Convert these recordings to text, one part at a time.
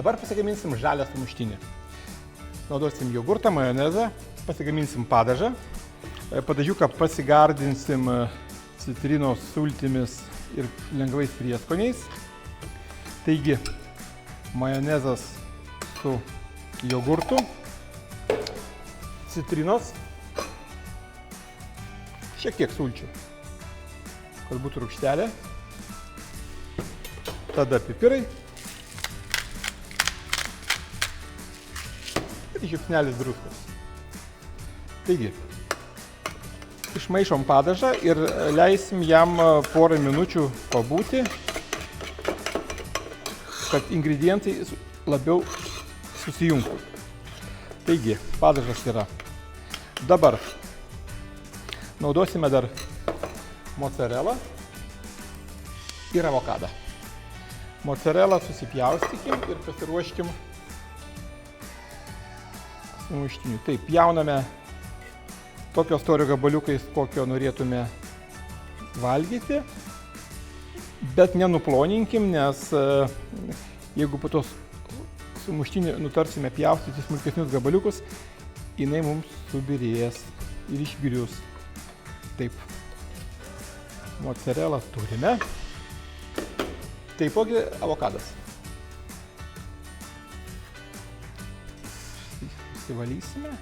Dabar pasigaminsim žalią sumuštinį. Naudosim jogurtą, majonezą, pasigaminsim padažą. Padažiuką pasigardinsim citrinos sultimis ir lengvais prieskoniais. Taigi, majonezas su jogurtu, citrinos, šiek tiek sulčių, kad būtų rūgštelė, tada pipirai ir žiupsnelis druskos. Taigi, išmaišom padažą ir leisim jam porą minučių pabūti, kad ingredientai labiau susijungtų. Taigi, padažas yra. Dabar naudosime dar mozzarellą ir avokadą. Mozzarellą susipjaustykim ir pasiruoškim sumuštiniui. Taip, pjauname tokio storio gabaliukais, kokio norėtume valgyti, bet nenuploninkim, nes jeigu po tos sumuštinį nutarsime pjaustyti smulkesnius gabaliukus, jinai mums subirės ir išgrius. Taip, mozzarellą turime. Taipogi avokadas. Nusivalysime.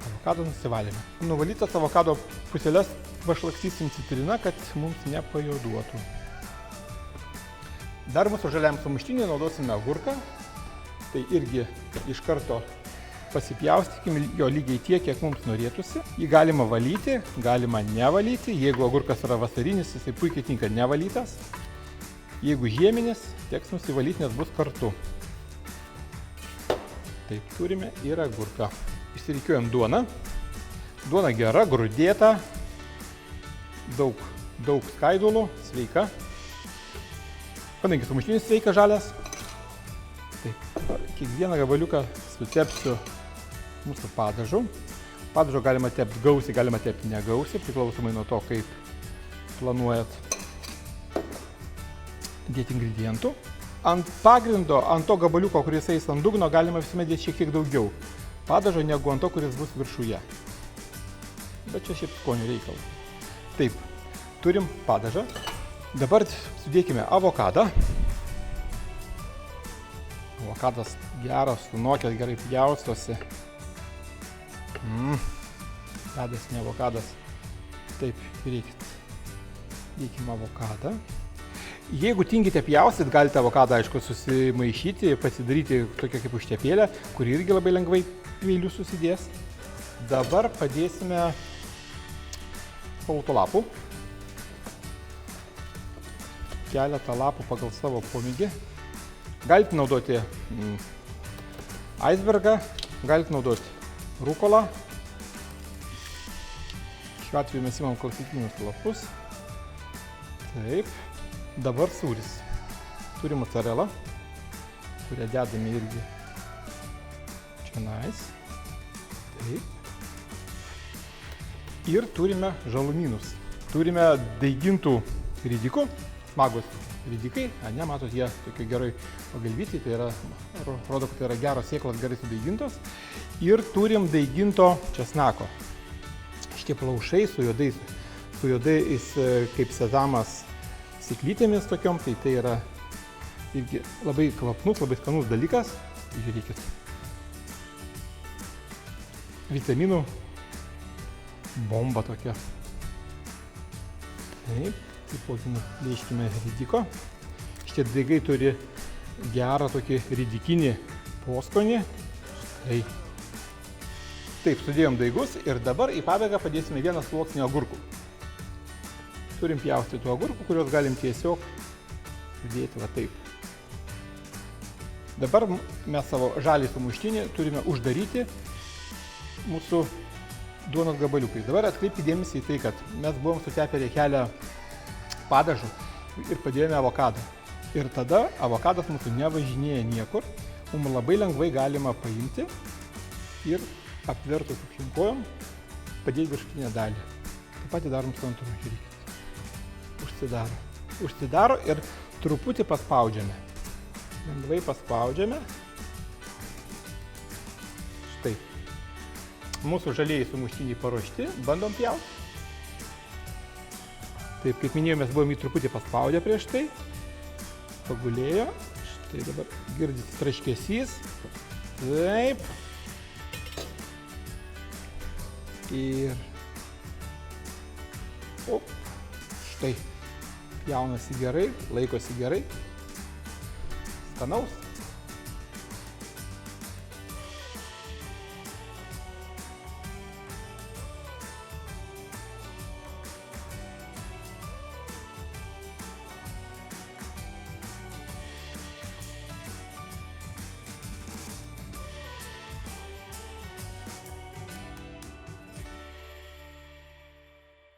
Avokadą nusivalėme. Nuvalytas avokado puselės pašlakstysim citriną, kad mums nepajuoduotų. Dar mūsų žaliam sumuštiniui naudosime agurką. Tai irgi iš karto pasipjaustykim jo lygiai tiek, kiek mums norėtųsi. Jį galima valyti, galima nevalyti. Jeigu agurkas yra vasarinis, jisai puikiai tinka nevalytas. Jeigu žieminis, teks nusivalyti, nes bus kartu. Taip, turime ir agurką. Išsirikiuojam duoną. Duona gera, grūdėta, daug skaidulų, sveika. Kadangi sumuštinis sveika žalias, taip, kiekvieną gabaliuką sutepsiu mūsų padažu. Padažo galima tepti gausiai, galima tepti negausiai, priklausomai nuo to, kaip planuojat dėti ingredientų. Ant pagrindo, ant to gabaliuko, kuris eis ant dugno, galima visuomet dėti šiek tiek daugiau padažo, negu ant to, kuris bus viršuje. Bet čia šiaip skonio reikalas. Taip, turim padažą. Dabar sudėkime avokadą. Avokadas geras, sunokęs, gerai pjaustosi. Avokadas, ne avokadas. Taip, reikit. Dėkime avokadą. Jeigu tingite pjaustyt, galite avokadą, aišku, susimaišyti, pasidaryti tokią kaip užtepėlę, kuri irgi labai lengvai peiliu susidės. Dabar padėsime spalvotų lapų. Keletą lapų pagal savo pomėgį. Galite naudoti icebergą, galite naudoti rukolą. Šiuo atveju mes imam klasikinius lapus. Taip. Dabar sūris. Turim mozzarellą, kurią dedame irgi čionais. Taip. Ir turime žalumynus. Turime daigintų ridikų, smagus ridikai, ne, matot, jie tokie gerai pagalvyti, tai yra, rodo, kad tai yra geros sėklos, gerai sudaigintos. Ir turim daiginto česnako. Šitie plaušai su juodais kaip sezamas sėklytėmis tokiom, tai yra irgi labai kvapnus, labai skanus dalykas. Žiūrėkit. Vitaminų bomba tokia. Taip, taipogi nuplėškime ridiko. Šitie daigai turi gerą tokį ridikinį poskonį. Štai. Taip, sudėjom daigus ir dabar į pabaigą padėsime vieną sluoksnį agurkų. Turim pjaustytų agurkų, kuriuos galim tiesiog sudėti va taip. Dabar mes savo žalį sumuštinį turime uždaryti mūsų duonos gabaliukais. Dabar atkreipkite dėmesį į tai, kad mes buvom sutepę riekelę padažu ir padėjome avokadą. Ir tada avokadas mūsų nevažinėja niekur. Mums labai lengvai galima paimti ir apvertus aplinkojom padėti viršutinę dalį. Taip pat darom su antru, žiūrėkit. Užsidaro ir truputį paspaudžiame. Lengvai paspaudžiame. Štai. Mūsų žalieji sumuštiniai paruošti, bandom pjauti. Taip, kaip minėjau, mes buvom jį truputį paspaudę prieš tai. Pagulėjo. Štai dabar girdisi traškesys. Taip. Ir... Op. Štai. Pjaunasi gerai, laikosi gerai. Skanaus.